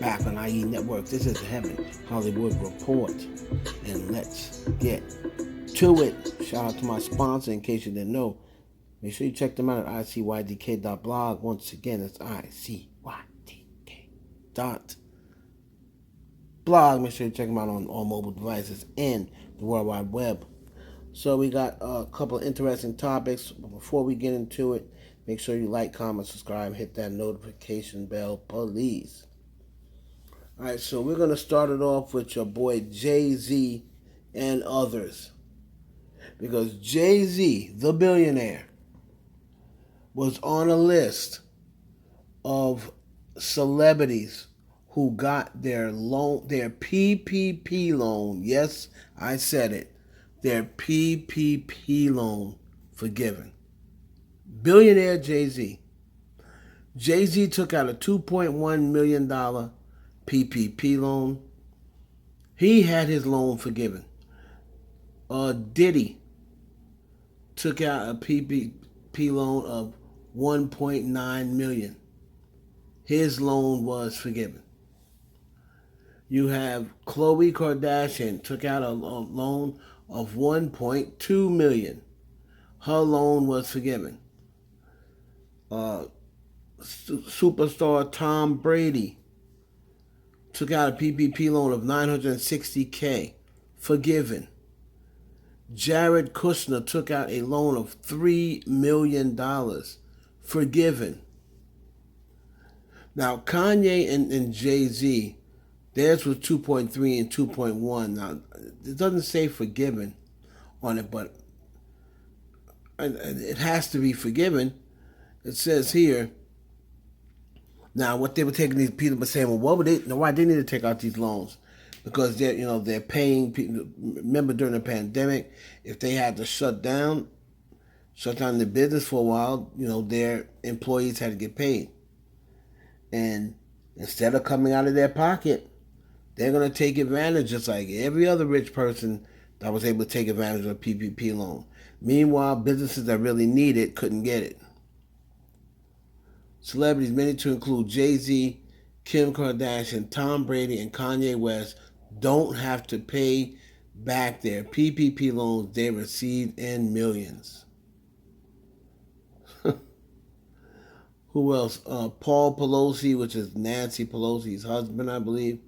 back on IE Network. This is the Heaven Hollywood Report, and let's get to it. Shout out to my sponsor, in case you didn't know. Make sure you check them out at icydk.blog. Once again, it's icydk.blog. Make sure you check them out on all mobile devices and the World Wide Web. So we got a couple of interesting topics. But before we get into it, make sure you like, comment, subscribe, hit that notification bell, please. All right, so we're going to start it off with your boy Jay-Z and others. Because Jay-Z, the billionaire, was on a list of celebrities who got their loan, their PPP loan. Yes, I said it. Their PPP loan forgiven. Billionaire Jay-Z. Jay-Z took out a $2.1 million PPP loan. He had his loan forgiven. Diddy took out a PPP loan of $1.9 million. His loan was forgiven. You have Khloe Kardashian took out a loan of $1.2 million. Her loan was forgiven. Superstar Tom Brady took out a PPP loan of $960K, forgiven. Jared Kushner took out a loan of $3 million, forgiven. Now, Kanye and Jay-Z, theirs was 2.3 and 2.1. Now, it doesn't say forgiven on it, but it has to be forgiven. It says here. Now, what they were taking these people were saying, well, why they need to take out these loans? Because they're paying people. Remember during the pandemic, if they had to shut down their business for a while, their employees had to get paid. And instead of coming out of their pocket, they're going to take advantage just like every other rich person that was able to take advantage of a PPP loan. Meanwhile, businesses that really need it couldn't get it. Celebrities, many to include Jay-Z, Kim Kardashian, Tom Brady, and Kanye West, don't have to pay back their PPP loans they received in millions. Who else? Paul Pelosi, which is Nancy Pelosi's husband, I believe,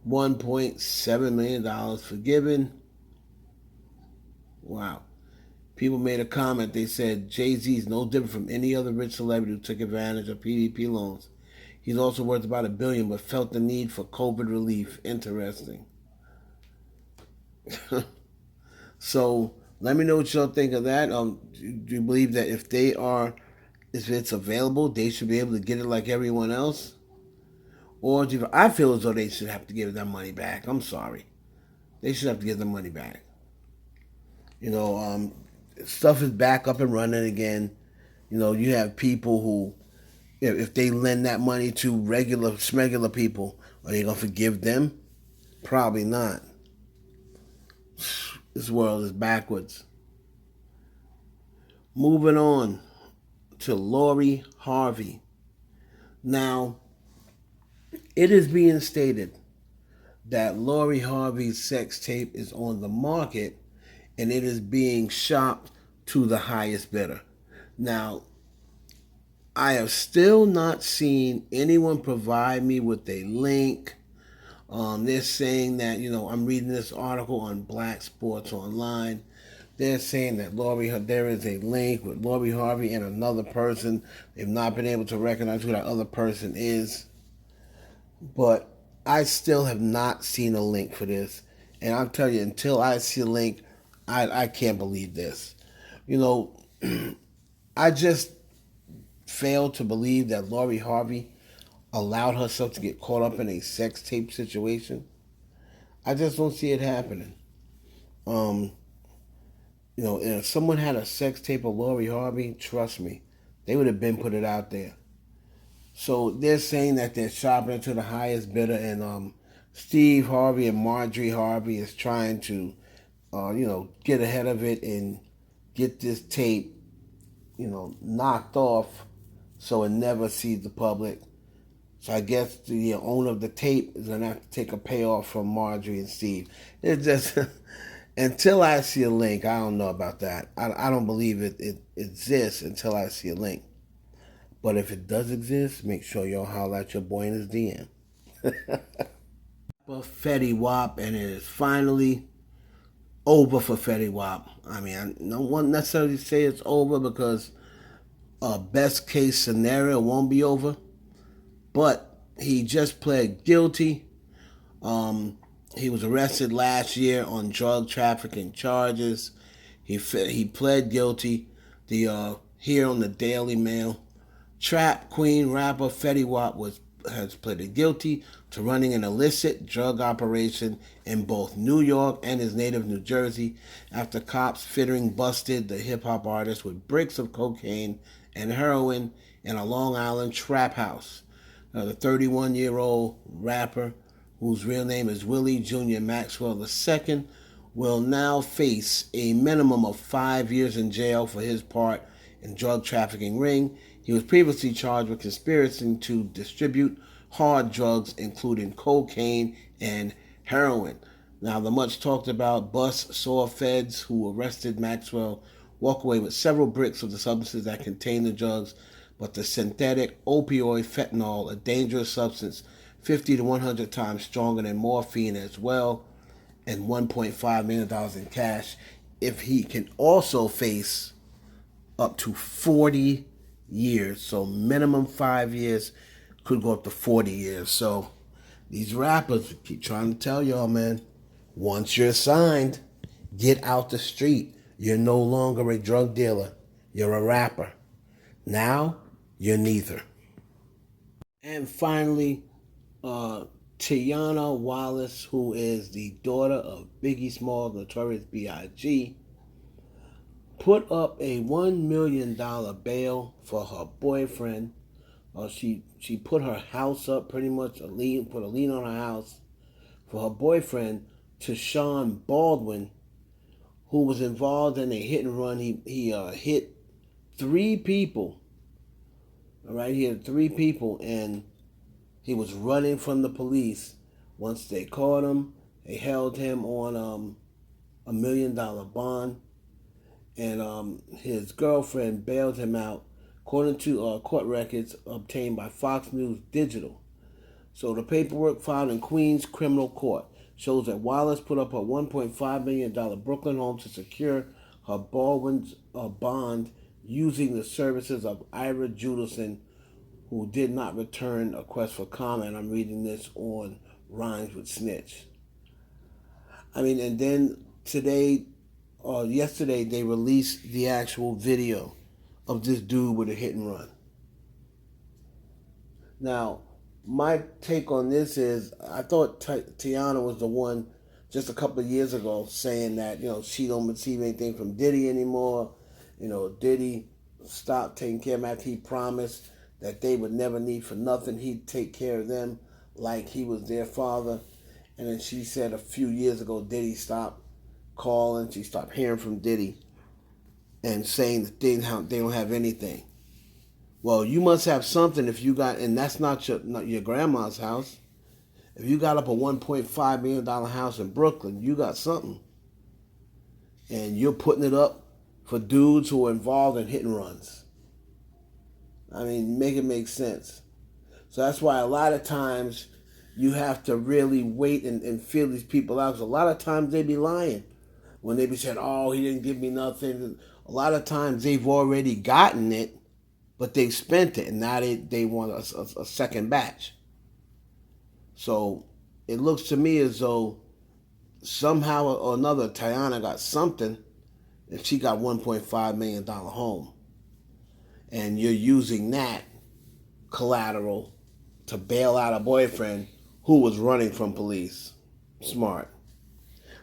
$1.7 million forgiven. Wow. People made a comment. They said Jay-Z is no different from any other rich celebrity who took advantage of PPP loans. He's also worth about $1 billion, but felt the need for COVID relief. Interesting. So let me know what y'all think of that. Do you believe that if it's available, they should be able to get it like everyone else? Or I feel as though they should have to give that money back. I'm sorry. They should have to give the money back. Stuff is back up and running again. You have people who, if they lend that money to regular people, are they going to forgive them? Probably not. This world is backwards. Moving on to Lori Harvey. Now, it is being stated that Lori Harvey's sex tape is on the market and it is being shopped to the highest bidder. Now, I have still not seen anyone provide me with a link. They're saying that, I'm reading this article on Black Sports Online. They're saying that there is a link with Lori Harvey and another person. They've not been able to recognize who that other person is. But I still have not seen a link for this. And I'll tell you, until I see a link, I can't believe this. I just fail to believe that Lori Harvey allowed herself to get caught up in a sex tape situation. I just don't see it happening. If someone had a sex tape of Lori Harvey, trust me, they would have been put it out there. So they're saying that they're shopping to the highest bidder, and Steve Harvey and Marjorie Harvey is trying to, get ahead of it and get this tape, knocked off so it never sees the public. So I guess the owner of the tape is gonna have to take a payoff from Marjorie and Steve. It just until I see a link, I don't know about that. I don't believe it exists until I see a link. But if it does exist, make sure y'all holler at your boy in his DM. Fetty Wap, and it is finally over for Fetty Wap. I mean, I don't want necessarily say it's over because best case scenario won't be over, but he just pled guilty. He was arrested last year on drug trafficking charges. He pled guilty. The here on the Daily Mail, Trap Queen rapper Fetty Wap has pleaded guilty to running an illicit drug operation in both New York and his native New Jersey after cops fittering busted the hip-hop artist with bricks of cocaine and heroin in a Long Island trap house. The 31-year-old rapper, whose real name is Willie Jr. Maxwell II, will now face a minimum of 5 years in jail for his part in drug trafficking ring. He was previously charged with conspiracy to distribute hard drugs, including cocaine and heroin. Now, the much talked about bus saw feds who arrested Maxwell walk away with several bricks of the substances that contain the drugs, but the synthetic opioid fentanyl, a dangerous substance 50 to 100 times stronger than morphine as well, and $1.5 million in cash. If he can also face up to 40 years, so minimum 5 years, could go up to 40 years. So these rappers keep trying to tell y'all, man, once you're signed, get out the street. You're no longer a drug dealer. You're a rapper. Now, you're neither. And finally, Tiana Wallace, who is the daughter of Biggie Smalls, Notorious B.I.G., put up a $1 million bail for her boyfriend. She put her house up, pretty much put a lien on her house for her boyfriend, Sean Baldwin, who was involved in a hit and run. He hit 3 people. All right, he hit 3 people, and he was running from the police. Once they caught him, they held him on $1 million bond, and his girlfriend bailed him out, according to court records obtained by Fox News Digital. So the paperwork filed in Queens Criminal Court shows that Wallace put up a $1.5 million Brooklyn home to secure her Baldwin's bond using the services of Ira Judison, who did not return a request for comment. I'm reading this on Rhymes with Snitch. I mean, and then yesterday, they released the actual video of this dude with a hit and run. Now, my take on this is, I thought Tiana was the one just a couple of years ago saying that, she don't receive anything from Diddy anymore. Diddy stopped taking care of him after he promised that they would never need for nothing. He'd take care of them like he was their father. And then she said a few years ago, Diddy stopped calling. She stopped hearing from Diddy and saying that they don't have anything. Well, you must have something if you got, and that's not your grandma's house. If you got up a $1.5 million house in Brooklyn, you got something. And you're putting it up for dudes who are involved in hit and runs. I mean, make it make sense. So that's why a lot of times you have to really wait and feel these people out. Because a lot of times they be lying. When they be saying, oh, he didn't give me nothing. A lot of times they've already gotten it, but they've spent it. And now they want a second batch. So it looks to me as though somehow or another Tiana got something if she got $1.5 million home. And you're using that collateral to bail out a boyfriend who was running from police. Smart.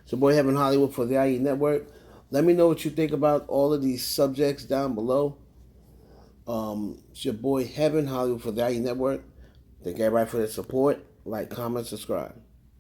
So, boy, Heaven Hollywood for the IE Network. Let me know what you think about all of these subjects down below. It's your boy Heaven Hollywood for the IE Network. Thank everybody for their support. Like, comment, subscribe.